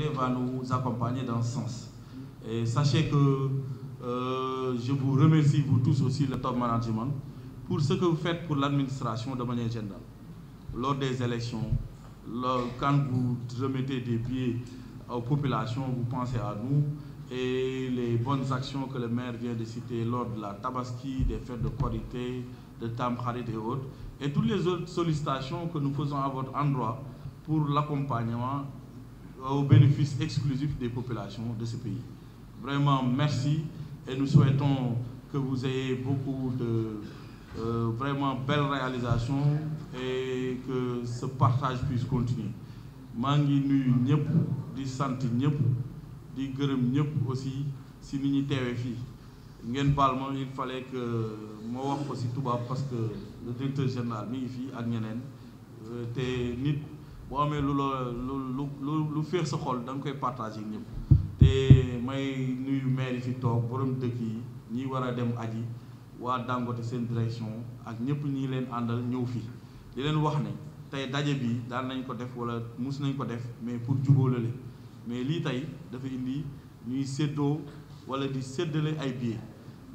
va nous accompagner dans ce sens. Et sachez que je vous remercie, vous tous aussi, le top management, pour ce que vous faites pour l'administration de manière générale. Lors des élections, quand vous remettez des billets aux populations, vous pensez à nous et les bonnes actions que le maire vient de citer lors de la Tabaski, des fêtes de Korité, de Tamkharit et autres, et toutes les autres sollicitations que nous faisons à votre endroit pour l'accompagnement au bénéfice exclusif des populations de ce pays. Vraiment, merci et nous souhaitons que vous ayez beaucoup de vraiment belles réalisations et que ce partage puisse continuer. maa ngi nuyu ñëpp di sant ñëpp di gërëm ñëpp aussi si ni ñu teewee fii ngeen baal ma il fallait que ma wax ko si tubaab parce que le directeur général mi ngi fii ak ñeneen te nit boo amee lu féex sa xol da nga koy partager ñëpp te may nuyu maire yi fi toog borom dëkk yi ñi war a dem aji waa Dangote seen direction ak ñëpp ñi leen àndal ñëw fii di leen wax ne tey daje bi daan nañ ko def wala mus nañ ko def mais pour jubóolale mais lii tey dafa indi ñuy séddoo wala di séddale ay billets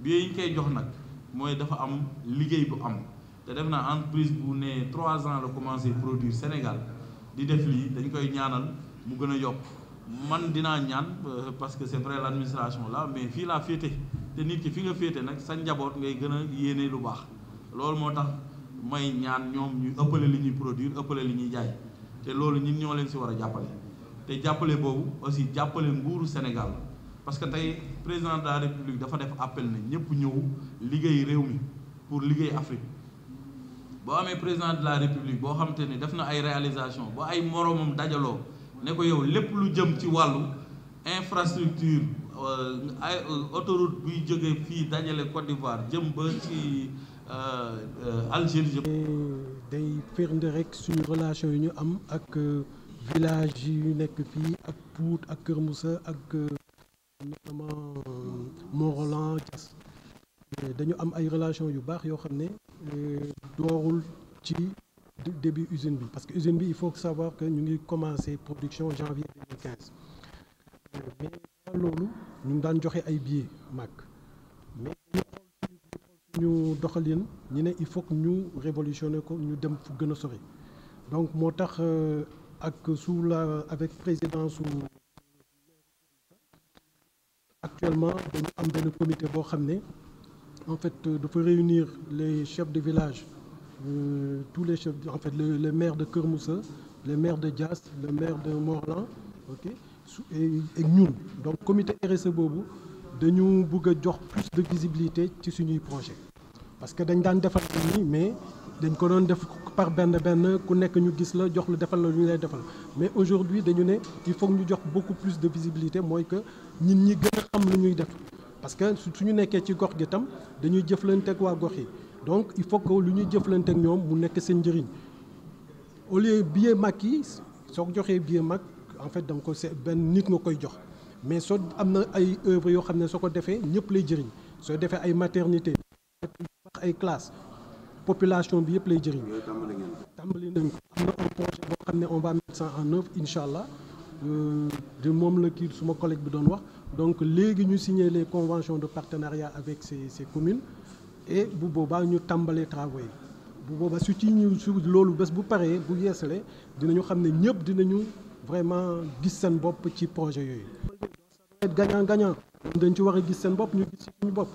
yi ñu koy jox nag mooy dafa am liggéey bu am te def naa entreprise bu ne 3 ans la commencé produire Sénégal di def lii dañ koy ñaanal mu gën a yokk man dinaa ñaan parce que c'est vrai l'administration là mais fii laa féete te nit ki fi nga féete nag sa njaboot ngay gën a yéene lu baax loolu moo tax may ñaan ñoom ñu ëppale li ñuy produire ëppale li ñuy jaay te loolu ñun ñoo leen si war a jàppale te jàppale boobu aussi jàppale nguuru Sénégal parce que tey président de la République dafa def appel ne ñëpp ñëw liggéey réew mi pour liggéey Afrique boo amee président de la République boo xamante ne def na ay réalisation ba ay moroomam dajaloo ne ko yow lépp lu jëm ci wàllu infrastructure ay autoroute buy jógee fii dajale Côte d'Ivoire jëm ba ci Algérie. day firnde rek suñu relation yi ñu am ak village yu nekk fii ak Pout ak Kër Moussa ak notamment Mont-Rolland Diass dañu am ay relation yu baax yoo xam ne doorul ci début usine bi parce que usine bi il faut savoir que ñu ngi commencé production janvier 2015 mais loolu ñu ngi daan joxe ay billets mag mais ñu doxalin ñu ne il faut que ñu révolutionner ko ñu dem fu gën a sori donc moo tax ak avec présidence su actuellement dañu am benn comité boo xam ne en fait dafa réunir les chefs de village tous les chefs en fait le maire de Kër Moussa le maire de Diass le maire de Mont-Rolland ok et ñun donc comité RSE boobu dañu bëgg a jox plus de visibilité ci suñuy projet parce que dañ daan defal nii mais dañ ko doon def par benn ku nekk ñu gis la jox la defal la lu ñu lay defal mais aujourd'hui dañu ne il faut ñu jox beaucoup plus de visibilité mooy que ñit ñi gën a xam lu ñuy def parce que suñu nekkee ci gox gi tam dañuy jëflanteeg waa gox yi donc il faut que lu ñuy jëflanteeg ñoom mu nekk seen njëriñ au lieu billet mag yi soo ko joxee billet mag en fait da nga ko benn nit nga koy jox mais soo am na ay œuvres yoo xam ne soo ko defee ñëpp lay jëriñ soo defee ay maternité ay classe population bi yëpp lay jëriñ tàmbali nañ ko am na un projet boo xam ne on va mettre ça en œuvre incha allah de moom la kii suma collègue bi doon wax donc léegi ñu signer les conventions de partenariat avec ces communes et bu boobaa ñu tàmbalee travaux yi bu boobaa su ci ñu su loolu bés bu paree bu yeesalee dinañu xam ne ñëpp dinañu vraiment gis seen bopp ci projet yooyu gagnant gagnant dañ ci war a gis seen bopp ñu gis ci suñu bopp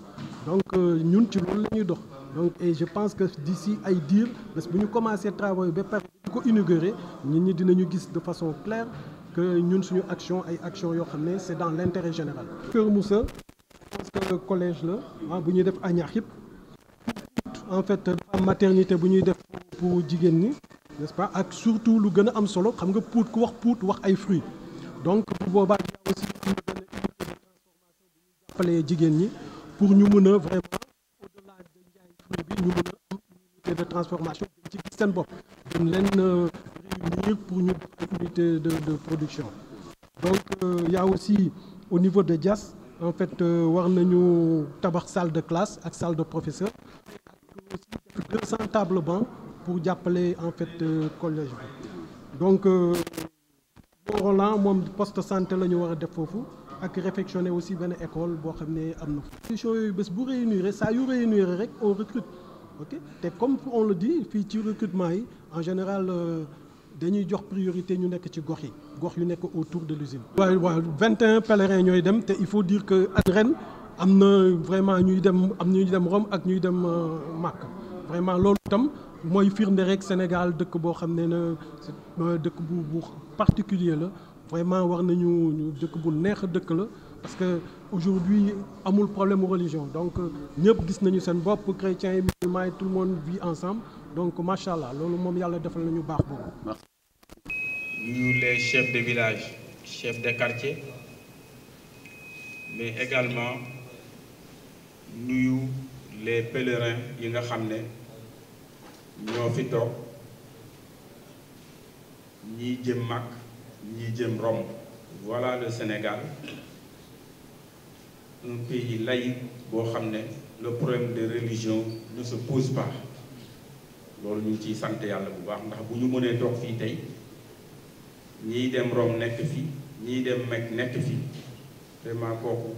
donc ñun ci loolu la ñuy dox donc et je pense que d'ici ay diir bés bu ñu commencé travaux yi ba pare bu ko inaugurer nit ñi dinañu gis de façon claire que ñun suñu action ay action yoo xam ne c'est dans l'intérêt général. Kër Moussa je pense que collège la bu ñuy def añaax yëpp en fait dafa am maternité bu ñuy def pour jigéen ñi n'est-ce pas ak surtout lu gën a am solo xam nga Pout ku wax Pout wax ay fruits donc bu boobaa aussi am na benn unité de transformation bu ñuy jàppalee jigéen ñi pour ñu mën a vraiment au-delà de njaay fruit bi ñu mën a am unité de transformation dañ ci gis seen bopp dañ leen réunir pour ñu def ay unité de production donc il y a aussi au niveau de Diass en fait war nañu tabax salle de classe ak salle de professeur ak aussi 200 tables bancs pour jàppale en fait collège bi donc Roland moom poste santé la ñu war a def foofu ak réfectionner aussi benn école boo xam ne am na fa. conditions yooyu bés bu réunir saa yu réunir rek on recrute ok te comme on le dit fii ci recrutement yi en général dañuy jox priorité ñu nekk ci gox yu nekk autour de l'usine. waaw 21 pèlerins ñooy dem te il faut dire que ren am na vraiment ñuy dem Rome ak ñuy dem Makka vraiment loolu itam mooy firnde rek Sénégal dëkk boo xam ne na dëkk bu particulier la vraiment war nañu dëkk bu neex dëkk la parce que aujourd'hui amul problème religion donc ñëpp gis nañu seen bopp chrétiens et musulmans et tout le monde vit ensemble donc macha allah loolu moom yàlla defal nañu baax boobu. Nuyu les chefs de village chefs de quartier mais également nuyu les pèlerins yi nga xam ne ñoo fi toog ñii jëm Makka ñii jëm Rome. Voilà le Sénégal, un pays laïque boo xam ne le problème de religion ne se pose pas loolu ñu ngi ciy sant yàlla bu baax ndax bu ñu mënee toog fii tey ñii dem Rome nekk fi ñii dem Mecque nekk fi vraiment kooku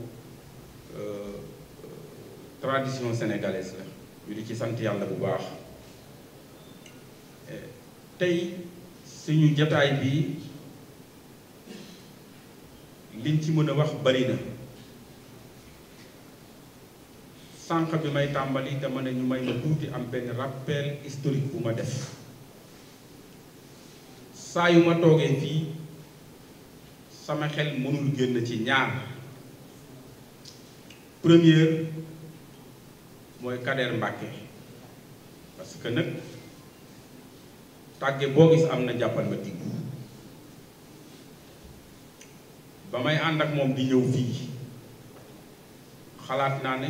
tradition sénégalaise la ñu di ci sant yàlla bu baax. tey suñu jotaay bi liñ ci mën a wax bari na sànq bi may tàmbali dama ne ñu may ma tuuti am benn rappel historique bu ma def saa yu ma toogee fii sama xel mënul génn ci ñaar première mooy Kader Mbàkke parce que nag tàgge boo gis am na jàppal ma digg ba may ànd ak moom di ñëw fii xalaat naa ne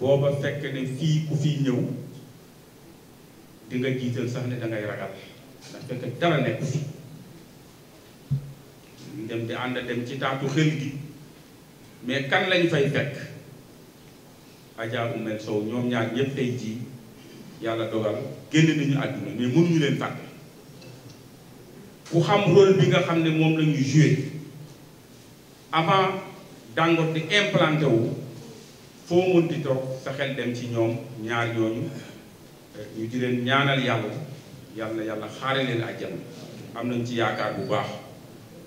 booba fekk ne fii ku fii ñëw di nga jiital sax ne dangay ragal ndax fekk dara nekk fi ñu dem di ànd dem ci taatu xel gi mais kan lañ fay fekk Adja Oumel Sow ñoom ñaar ñëpp tey jii yàlla dogal génn nañu àdduna mais mënuñu leen fàtte ku xam rôle bi nga xam ne moom la ñuy joué avant Dangote di implanté wu foo mënti toog sa xel dem ci ñoom ñaar ñooñu ñu di leen ñaanal yàlla xaare leen àjjana am nañ ci yaakaar bu baax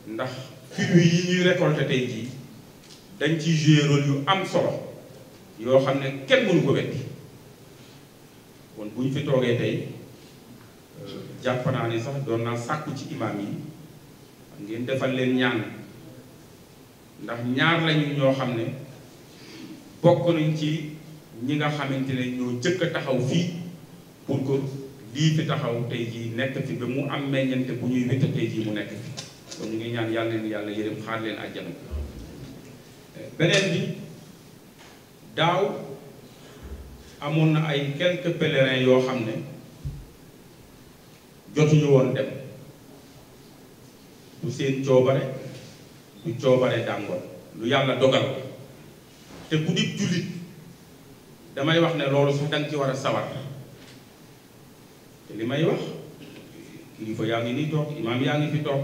ndax fruits yi ñuy récolté tey jii dañ ciy joué rôle yu am solo yoo xam ne kenn mënu ko weddi kon bu ñu fi toogee tey jàpp naa ne sax doon naa sàkku ci imaam yi ngeen defal leen ñaan ndax ñaar lañu ñoo xam ne bokk nañ ci ñi nga xamante ne ñoo jëkk a taxaw fii pour que lii fi taxaw tey jii nekk fi ba mu am meññante bu ñuy wétta tey jii mu nekk fi kon ñu ngi ñaan yàlla leen yàlla yërëm xaar leen àjjana. beneen bi daaw amoon na ay quelques pèlerins yoo xam ne jotuñu woon dem du seen coobare du coobare Dangote lu yàlla dogal te bu di jullit damay wax ne loolu sax danga ci war a sawar te li may wax kilifa yaa ngi nii toog imaam yaa ngi fi toog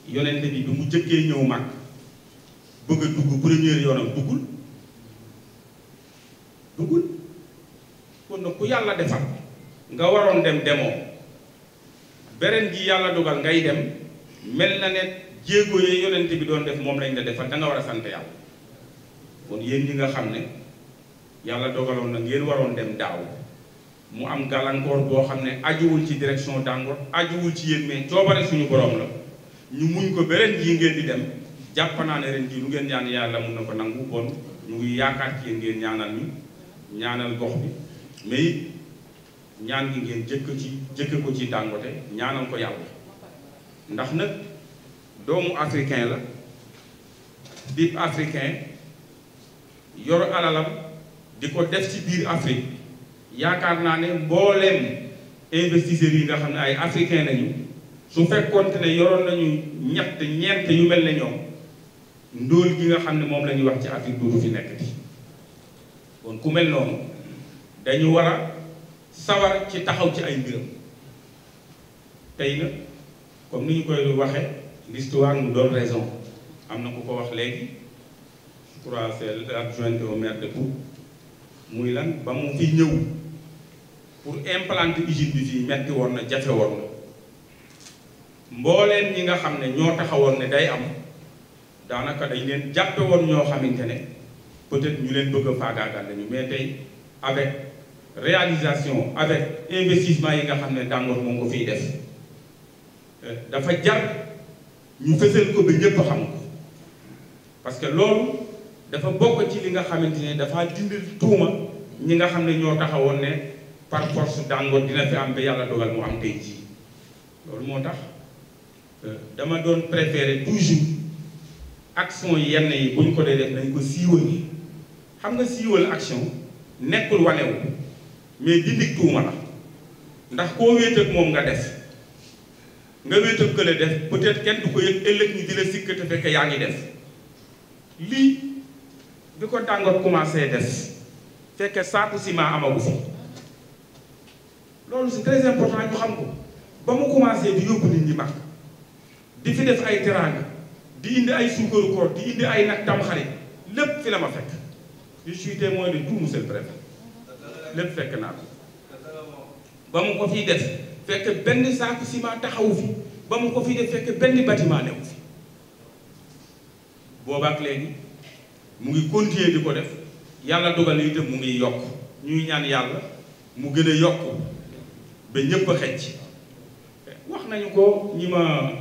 yonente bi mu jëkkee ñëw mag bëgg a dugg première yoonam duggul kon nag ku yàlla defal nga waroon dem demoo beneen ji yàlla dogal ngay dem mel na ne jéego yee yonente bi doon def moom lañ la defal da nga war a sant yàlla kon yéen ñi nga xam ne yàlla dogaloon na ngeen waroon dem daaw mu am gàllankoor boo xam ne ajuwul ci direction Dangote ajuwul ci yéen mais coobare suñu borom la ñu muñ ko beneen ji ngeen di dem jàpp naa ne ren jii lu ngeen ñaan yàlla mun na ko nangu bon ñu ngi yaakaar ci yéen ngeen ñaanal ñu ñaanal gox bi mais ñaan gi ngeen jëkk ko ci Dangote ñaanal ko yàlla ndax nag doomu africain la dib africain yor alalam di ko def ci biir Afrique yaakaar naa ne mbooleem investisseurs yi nga xam ne ay africain nañu su fekkoonte ne yoroon nañu ñeent yu mel ne ñoom ndóol gi nga xam ne moom la ñuy wax ci Afrique du fi nekk bi kon ku mel noonu dañu war a sawar ci taxaw ci ay mbiram tey nag comme ni ñu koy waxe l'histoire nous donne raison am na ku ko wax léegi je crois c'est l'adjoint au maire de Pout muy lan ba mu fi ñëw pour implanter usine bi fii metti woon na jafe woon na mbooleen ñi nga xam ne ñoo taxawoon ne day am daanaka dañ leen jàppe woon ñoo xamante ne peut-être ñu leen bëgg a faagaagal lañu mais tey avec réalisation avec investissement yi nga xam ne Dangote moo ko fiy def dafa jar ñu fësal ko ba ñëpp xam ko parce que loolu dafa bokk ci li nga xamante ne dafa dindil tuuma ñi nga xam ne ñoo taxawoon ne par force Dangote dina fi am ba yàlla dogal mu am tey jii loolu moo tax dama doon préférer toujours action yenn yi bu ñu ko dee def nañ ko siiwal xam nga siiwal action nekkul wanewu mais dindig tuuma la ndax koo wéet ak moom nga def nga wéet ak kële def peut-être kenn du ko yëg ëllëg ñi di la sikk te fekk yaa ngi def lii bi ko Dangote commencé def fekk saaku ciment amagu fi loolu c'est très important ñu xam ko ba mu commencé di yóbbu nit ñi mag di fi def ay teraanga di indi ay suukaru koor di indi ay nag tamxarit lépp fi la ma fekk je suis témoin de tout monsieur le préfet lépp fekk naa ko ba mu ko fiy def fekk benn saaku ciment taxawu fi ba mu ko fiy def fekk benn bâtiment newu fi boobaak léegi mu ngi continuer di ko def yàlla dogal na itam mu ngi yokk ñuy ñaan yàlla mu gën a yokk ba ñépp a xecc wax nañu ko ñi ma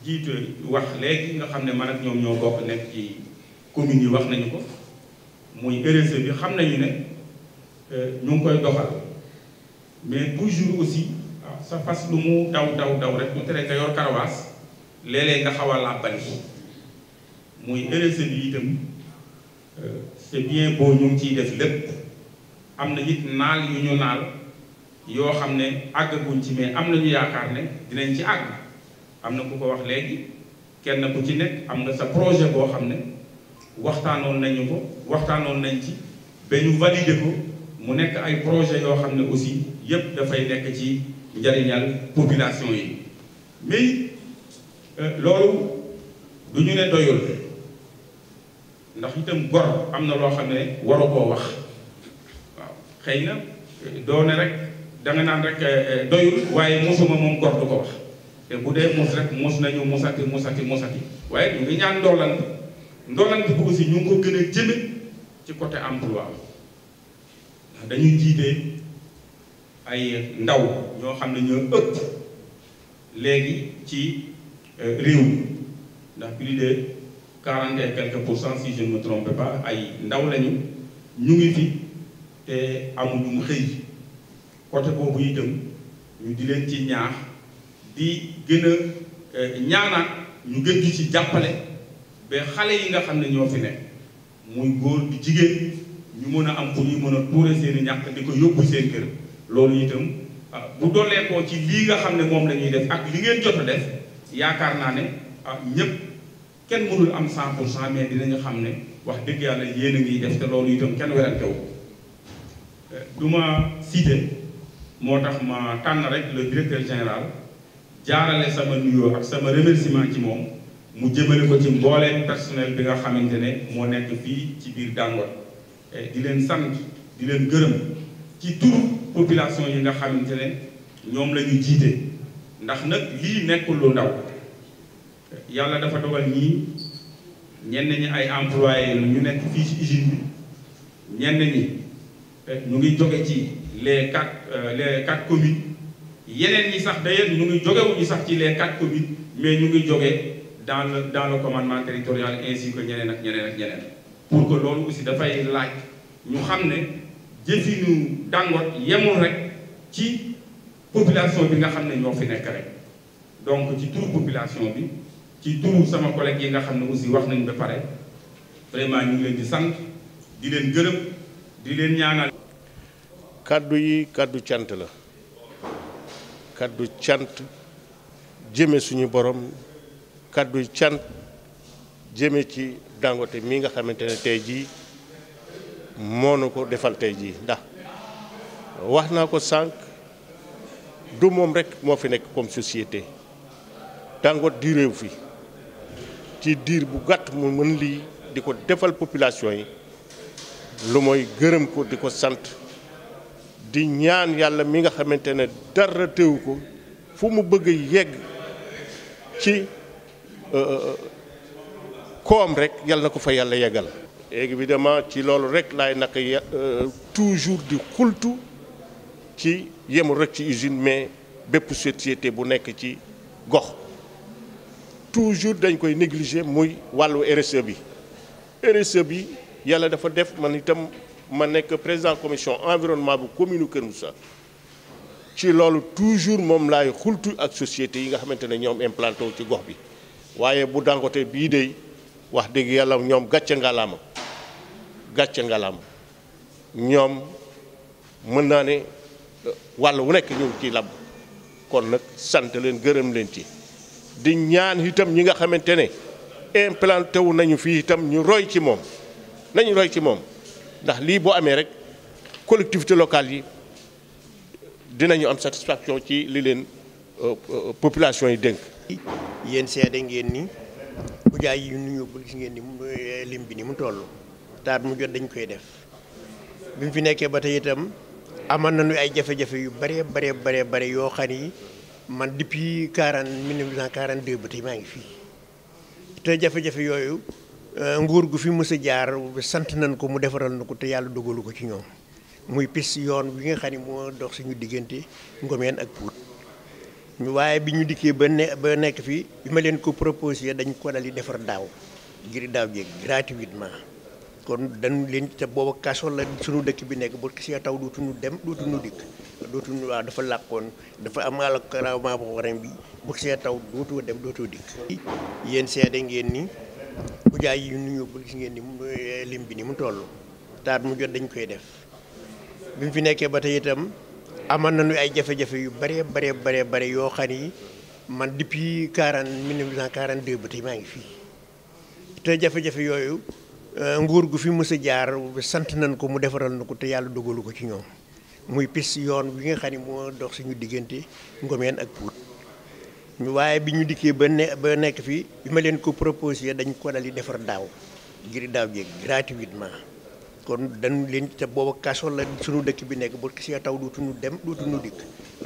jiite wax léegi nga xam ne man ak ñoom ñoo bokk nekk ci commune yi wax nañu ko muy RSE bi xam nañu ne ñu ngi koy doxal mais toujours aussi sa fas lu mu daw rek mu tere nga yor karawaas léeg-léeg nga xaw a làbbali muy RSE bi itam c'est bien beau ñu ngi ciy def lépp am na it naal yu ñu naal yoo xam ne àggaguñ ci mais am nañu yaakaar ne dinañ ci àgg am na ku ko wax léegi kenn ku ci nekk am nga sa projet boo xam ne waxtaanoon nañ ci ba ñu valider ko mu nekk ay projet yoo xam ne aussi yépp dafay nekk ci njariñal population yi mais loolu du ñu ne doyul ndax itam gor am na loo xam ne waru koo wax waaw xëy na doo ne rek danga naan rek doyul waaye mosuma moom gor du ko wax te bu dee mos rek mos nañu mosati waaye ñu ngi ñaan ndoolant bi aussi ñu ngi ko gën a jëme ci côté emploi ndax dañuy jiite ay ndaw ñoo xam ne ñoo ëpp léegi ci réew mi ndax plus de 40 et quelques %, si je ne me trompe pas ay ndaw lañu ñu ngi fi te amuñu xëy côté boobu itam ñu di leen ci ñaax di gën a ñaanaat ñu gën di ci jàppale ba xale yi nga xam ne ñoo fi nekk muy góor di jigéen ñu mën a am fu ñu mën a tuure seen i ñàkk di ko yóbbu seen kër loolu itam bu doolee ko ci lii nga xam ne moom la ñuy def ak li ngeen jot a def yaakaar naa ne ñëpp kenn mënul am 100% mais dinañu xam ne wax dëgg yàlla yéen a ngi def te loolu itam kenn werante wu du ma cité moo tax ma tànn rek le directeur général jaarale sama nuyoo ak sama remerciement ci moom mu jëmale ko ci mbooleem personnel bi nga xamante ne moo nekk fii ci biir Dangote di leen sant di leen gërëm ci turu population yi nga xamante ne ñoom la ñu jiite ndax nag lii nekkul lu ndaw yàlla dafa dogal ñii ñenn ñi ay employés ñu nekk fii ci usine bi ñenn ñi ñu ngi jóge ci les quatre communes yeneen ñi sax d'ailleurs ñu ngi jógewuñu sax ci les 4 communes mais ñu ngi jóge dans le commandement territorial ainsi que ñeneen ak ñeneen pour que loolu aussi dafay laaj ñu xam ne jëfinu Dangote yemul rek ci population bi nga xam ne ñoo fi nekk rek donc ci turu population bi ci turu sama collègue yi nga xam ne aussi wax nañ ba pare vraiment ñu ngi leen di sant di leen gërëm di leen ñaanal. kaddu yi kaddu cant la kaddu cant jëme suñu borom kaddu cant jëme ci Dangote mi nga xamante ne tey jii moo na ko defal tey jii ndax wax naa ko sànq du moom rek moo fi nekk comme société Dangote di réew fi ci diir bu gàtt mu mën lii di ko defal population yi lu mooy gërëm ko di ko sant di ñaan yàlla mi nga xamante ne dara teewu ko fu mu bëgg yegg ci koom rek yàlla na ko fa yàlla yeggal. évidemment ci loolu rek laay naka toujours di xultu ci yemul rek ci usine mais bépp société bu nekk ci gox toujours dañ koy négliger muy wàllu RSE bi. RSE bi yàlla dafa def man itam ma nekk président commission environnement bu commune Kër Moussa ci loolu toujours moom laay xultu ak société yi nga xamante ne ñoom implanté wu ci gox bi waaye bu Dangote bii de wax dëgg yàlla ñoom gàcce ngalaama ñoom mën naa ne wàll wu nekk ñu ngi ciy lab kon nag sant leen gërëm leen ci di ñaan itam ñi nga xamante ne implanté wu nañu fii itam ñu roy ci moom ndax lii boo amee rek collectivité locale yi dinañu am satisfaction ci li leen population yi dénk. yéen seede ngeen ni ujaay yi ñu yóbbul gis ngeen ni lim bi ni mu toll taat mu jot dañ koy def bi mu fi nekkee ba tey itam amoon nañu ay jafe-jafe yu bare yoo xam ni man depuis 1942 ba tey maa ngi fii te jafe-jafe yooyu nguur gu fi mës a jaar sant nañ ko mu defaral na ko te yàlla dogalu ko ci ñoom muy pis yoon bi nga xam ni moo dox suñu diggante Ngomeen ak Pout waaye bi ñu dikkee ba nekk fii bi ma leen ko proposé dañ ko dal di defar daaw ngir daaw jéeg gratuitement kon dañu leen te booba kaso la suñu dëkk bi nekk bu si taw dootuñu dem dootuñu dikk dootuñu waaw dafa làqoon dafa am alakarawment bu waram bi bu see taw dootoo dem dootoo dikk. yéen seede ngeen ni ujaay yi ñu yóbbul gis ngeen ni lim bi ni mu toll taat mu jot dañ koy def bi mu fi nekkee ba tey itam amoon nañu ay jafe-jafe yu bare yoo xam ni man depuis 1942 ba tey maa ngi fii te jafe-jafe yooyu nguur gu fi mës a jaar sant nañ ko mu defaral na ko te yàlla dogalu ko ci ñoom muy pis yoon bi nga xam ni moo dox suñu diggante Ngomeen ak Pout waaye bi ñu dikkee ba nekk fii bi ma leen ko proposé dañ ko dal di defar daaw ngir daaw jéeg gratuitement kon dañu leen te booba kaso la suñu dëkk bi nekk bu si taw dootuñu dem dootuñu dikk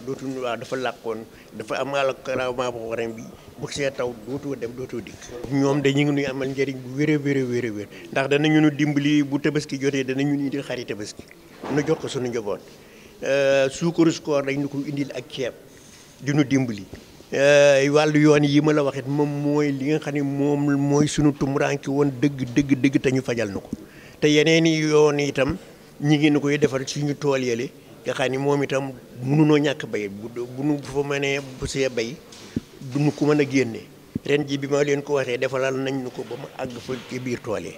dootuñu waaw dafa làqoon dafa am alakarawment bu waram bi bu see taw dootoo dem dootoo dikk. ñoom de ñu ngi nuy amal njëriñ bu wér ndax danañu nu dimbali bu tabaski jotee danañu indil xari tabaski nu jox ko suñu njaboot suukaru koor dañ ñu ko indil ak ceeb di nu dimbali. wàllu yoon yi ma la waxit moom mooy li nga xam ne moom mooy suñu tumuraanke woon dëgg te ñu fajal na ko te yeneen i yoon itam ñi ngi nu koy defal suñu tool yële nga xam ni moom itam mënunoo ñàkk bay bu nu fa mënee bu see bay duñu ko mën a génne ren ji bi ma leen ko waxee defalal nañ nu ko ba mu àgg fa ci biir tool yi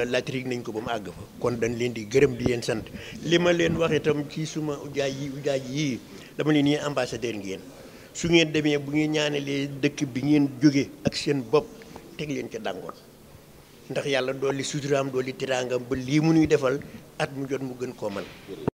latrik nañ ko ba mu àgg fa kon dañ leen di gërëm di leen sant li ma leen wax itam ci suma ujaay yi dama leen ni ambassadeur ngeen su ngeen demee bu ngeen ñaanalee dëkk bi ngeen jóge ak seen bopp teg leen ca dàngoon ndax yàlla dolli suturaam dolli teraangam ba lii mu nuy defal at mu jot mu gën koo man